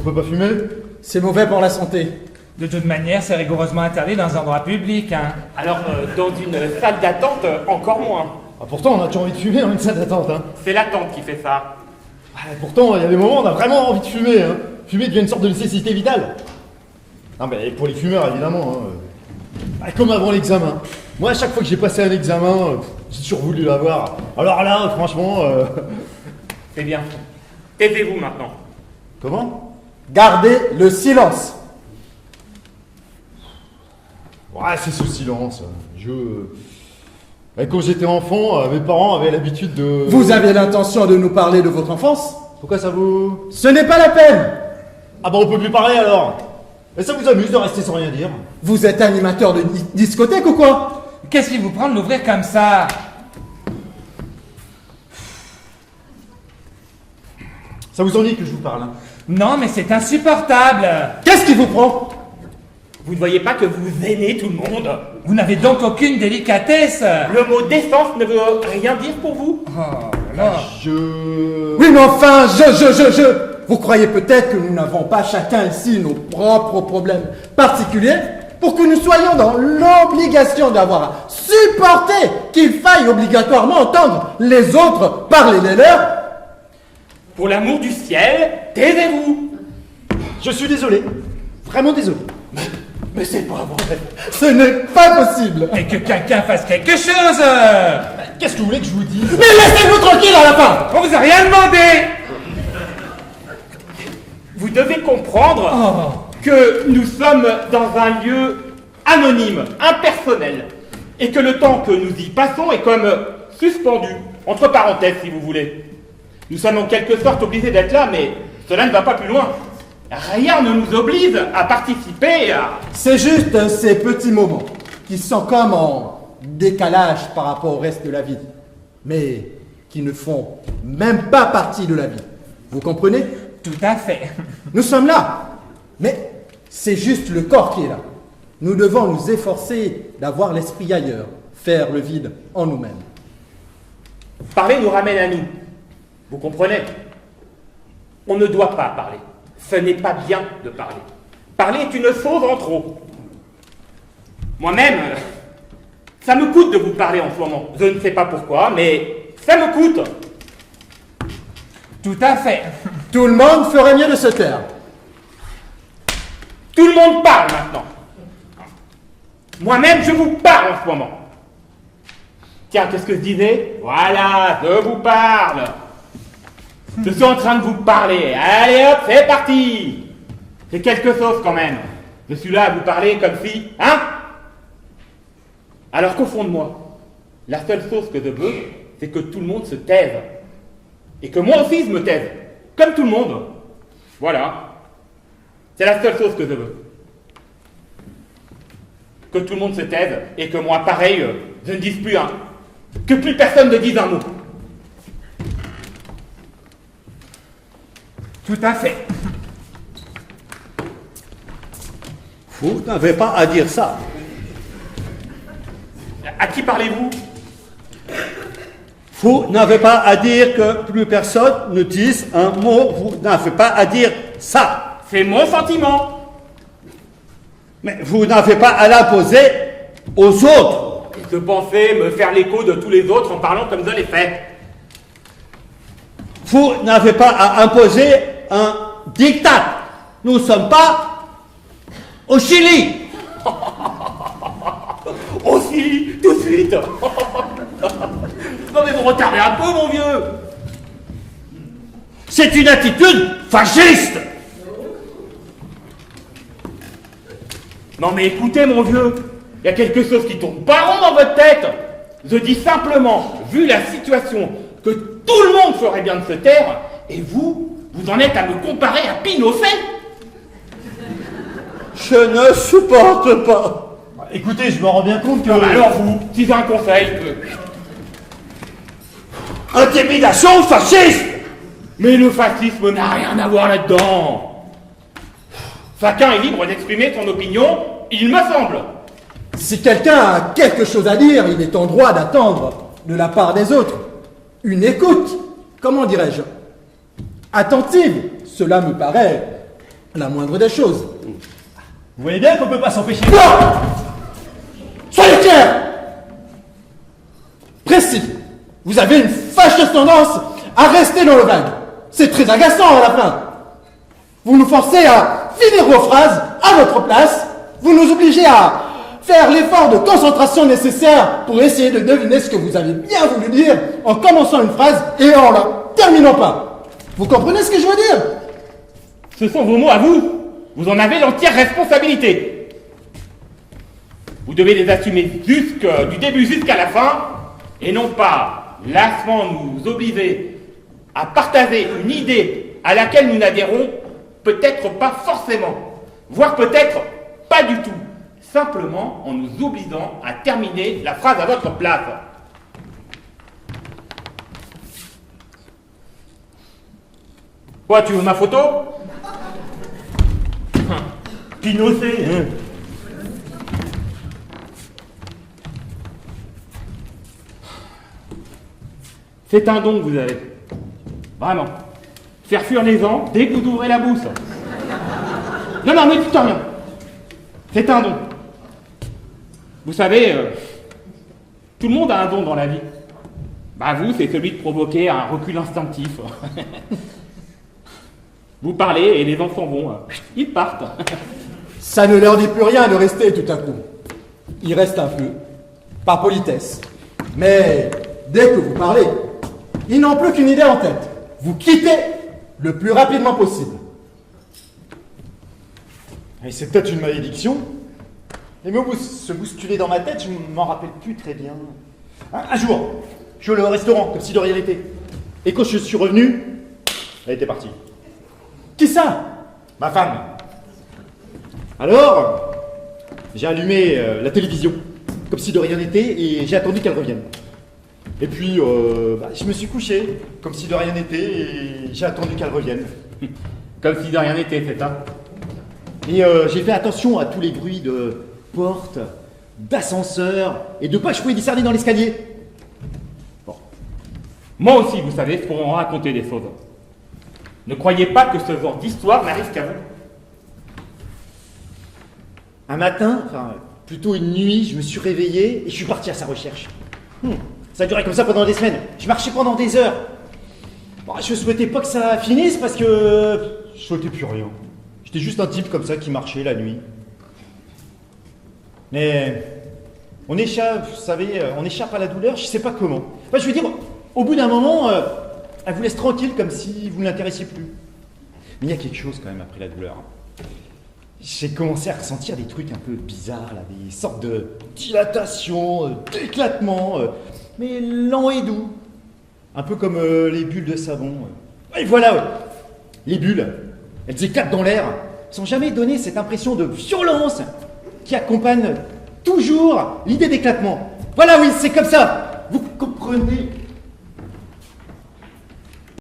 peut pas fumer? C'est mauvais pour la santé. De toute manière, c'est rigoureusement interdit dans un endroit public, hein. Alors, dans une salle d'attente, encore moins. Ah, pourtant, on a toujours envie de fumer dans une salle d'attente, hein. C'est l'attente qui fait ça. Pourtant, il y a des moments où on a vraiment envie de fumer, hein. Fumer devient une sorte de nécessité vitale. Non, mais pour les fumeurs, évidemment, hein. Comme avant l'examen. Moi, à chaque fois que j'ai passé un examen, j'ai toujours voulu l'avoir. Alors là, franchement... C'est bien. Taisez-vous maintenant. Comment? Gardez le silence. Ouais, c'est ce silence. Quand j'étais enfant, mes parents avaient l'habitude de... Vous avez l'intention de nous parler de votre enfance? Pourquoi ça vous... Ce n'est pas la peine. Ah bah on peut plus parler alors. Et ça vous amuse de rester sans rien dire? Vous êtes animateur de discothèque ou quoi? Qu'est-ce qui vous prend de l'ouvrir comme ça? Ça vous ennuie que je vous parle, hein? Non, mais c'est insupportable. Qu'est-ce qui vous prend? Vous ne voyez pas que vous gênez tout le monde? Vous n'avez donc aucune délicatesse. Le mot décence ne veut rien dire pour vous? Oh là. Oui, mais enfin, Vous croyez peut-être que nous n'avons pas chacun ici nos propres problèmes particuliers pour que nous soyons dans l'obligation d'avoir à supporter qu'il faille obligatoirement entendre les autres parler les leurs? Pour l'amour du ciel, taisez-vous! Je suis désolé. Vraiment désolé. Mais c'est pas vrai! Ce n'est pas possible. Et que quelqu'un fasse quelque chose. Qu'est-ce que vous voulez que je vous dise? Mais laissez-nous tranquille à la fin. On vous a rien demandé. Vous devez comprendre Oh. que nous sommes dans un lieu anonyme, impersonnel, et que le temps que nous y passons est comme suspendu, entre parenthèses si vous voulez. Nous sommes en quelque sorte obligés d'être là, mais cela ne va pas plus loin. Rien ne nous oblige à participer à... C'est juste ces petits moments qui sont comme en décalage par rapport au reste de la vie, mais qui ne font même pas partie de la vie. Vous comprenez? Tout à fait. Nous sommes là, mais c'est juste le corps qui est là. Nous devons nous efforcer d'avoir l'esprit ailleurs, faire le vide en nous-mêmes. Parler nous ramène à nous. Vous comprenez? On ne doit pas parler. Ce n'est pas bien de parler. Parler est une chose en trop. Moi-même, ça me coûte de vous parler en ce moment. Je ne sais pas pourquoi, mais ça me coûte. Tout à fait. Tout le monde ferait mieux de se taire. Tout le monde parle maintenant. Moi-même, je vous parle en ce moment. Tiens, qu'est-ce que je disais? Voilà, je vous parle. Je suis en train de vous parler. Allez hop, c'est parti. C'est quelque chose quand même. Je suis là à vous parler comme si... Hein? Alors qu'au fond de moi, la seule chose que je veux, c'est que tout le monde se taise. Et que moi aussi je me taise. Comme tout le monde. Voilà. C'est la seule chose que je veux. Que tout le monde se taise et que moi, pareil, je ne dise plus un. Que plus personne ne dise un mot. Tout à fait. Vous n'avez pas à dire ça. À qui parlez-vous? Vous n'avez pas à dire que plus personne ne dise un mot. Vous n'avez pas à dire ça. C'est mon sentiment. Mais vous n'avez pas à l'imposer aux autres. Et je pensais me faire l'écho de tous les autres en parlant comme je l'ai fait. Vous n'avez pas à imposer un diktat. Nous ne sommes pas au Chili. Aussi, tout de suite. Non mais vous retardez un peu, mon vieux. C'est une attitude fasciste. Non mais écoutez, mon vieux, il y a quelque chose qui tourne pas rond dans votre tête. Je dis simplement, vu la situation, que tout le monde ferait bien de se taire, et vous en êtes à me comparer à Pinochet. Je ne supporte pas. Écoutez, je me rends bien compte que... Non, mais alors vous, si j'ai un conseil, Intimidation fasciste. mais le fascisme n'a rien à voir là-dedans. Chacun est libre d'exprimer son opinion, il me semble. Si quelqu'un a quelque chose à dire, il est en droit d'attendre de la part des autres une écoute, comment dirais-je, attentive. Cela me paraît la moindre des choses. Vous voyez bien qu'on peut pas s'empêcher. Non! Soyez clair! Précis. Vous avez une fâcheuse tendance à rester dans le vague. C'est très agaçant à la fin. Vous nous forcez à finir vos phrases à votre place. Vous nous obligez à faire l'effort de concentration nécessaire pour essayer de deviner ce que vous avez bien voulu dire en commençant une phrase et en la terminant pas. Vous comprenez ce que je veux dire? Ce sont vos mots à vous. Vous en avez l'entière responsabilité. Vous devez les assumer du début jusqu'à la fin, et non pas lassement nous obliger à partager une idée à laquelle nous n'adhérons peut-être pas forcément, voire peut-être pas du tout, simplement en nous obligeant à terminer la phrase à votre place. Quoi, tu veux ma photo? Pinochet, hein. C'est un don que vous avez. Vraiment. Faire fuir les gens dès que vous ouvrez la bouche. Non, non, ne dites rien. C'est un don. Vous savez, tout le monde a un don dans la vie. Bah vous, c'est celui de provoquer un recul instinctif. Vous parlez et les enfants vont. Ils partent. Ça ne leur dit plus rien de rester tout à coup. Ils restent un peu, par politesse. Mais dès que vous parlez, ils n'ont plus qu'une idée en tête. Vous quittez le plus rapidement possible. Et c'est peut-être une malédiction. Les mots se bousculaient dans ma tête, je m'en rappelle plus très bien. Un jour, je suis allé au restaurant, comme si de rien n'était. Et quand je suis revenu, elle était partie. Qui ça? Ma femme. Alors, j'ai allumé la télévision, comme si de rien n'était, et j'ai attendu qu'elle revienne. Et puis, je me suis couché, comme si de rien n'était, et j'ai attendu qu'elle revienne. Comme si de rien n'était, c'est ça. Et j'ai fait attention à tous les bruits de portes, d'ascenseurs, et de pas chouer des sardines dans l'escalier. Bon. Moi aussi, vous savez, pour en raconter des choses. Ne croyez pas que ce genre d'histoire n'arrive qu'à vous. Un matin, enfin plutôt une nuit, je me suis réveillé et je suis parti à sa recherche. Ça a duré comme ça pendant des semaines. Je marchais pendant des heures. Bon, je souhaitais pas que ça finisse parce que je souhaitais plus rien. J'étais juste un type comme ça qui marchait la nuit. Mais on échappe, vous savez, on échappe à la douleur, je sais pas comment. Enfin, je veux dire, au bout d'un moment, elle vous laisse tranquille comme si vous ne l'intéressiez plus. Mais il y a quelque chose quand même après la douleur. J'ai commencé à ressentir des trucs un peu bizarres, là, des sortes de dilatation, d'éclatement, mais lent et doux. Un peu comme les bulles de savon. Et voilà, les bulles, elles éclatent dans l'air, sans jamais donner cette impression de violence qui accompagne toujours l'idée d'éclatement. Voilà, oui, c'est comme ça. Vous comprenez